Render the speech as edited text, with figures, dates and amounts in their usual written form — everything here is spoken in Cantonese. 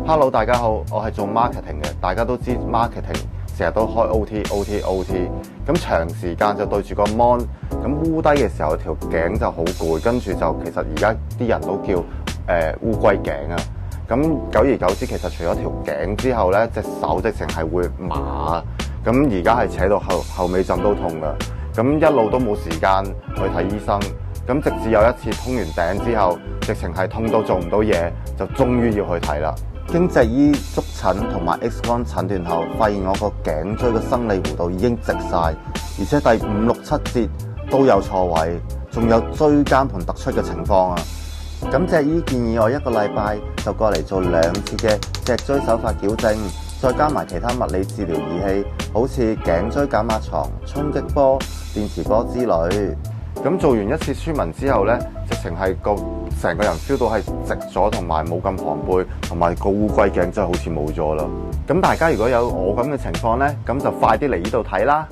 Hello， 大家好，我係做 marketing 嘅。大家都知 marketing 成日都開 OT。咁長時間就對住個 mon， 咁烏低嘅時候條頸就好攰，跟住就其實而家啲人都叫烏龜頸啊。咁久而久之，其實除咗條頸之後咧，隻手直情係會麻。咁而家係扯到後尾枕都痛噶。咁一路都冇時間去睇醫生。咁直至有一次通完頂之後，直情係痛到做唔到嘢，就終於要去睇啦。經脊醫觸診同埋 X 光診斷後，發現我個頸椎嘅生理弧度已經直晒，而且第5、6、7節都有錯位，仲有椎間盤突出嘅情況啊！咁脊醫建議我1個禮拜就過嚟做2次嘅脊椎手法矯正，再加埋其他物理治療儀器，好似頸椎減壓床、衝擊波、電磁波之類。咁做完一次舒文之後呢，直情係成個人 feel 到係直咗，同埋冇咁龐背，同埋個烏龜頸真係好似冇咗啦。咁大家如果有我咁嘅情況呢，咁就快啲嚟呢度睇啦。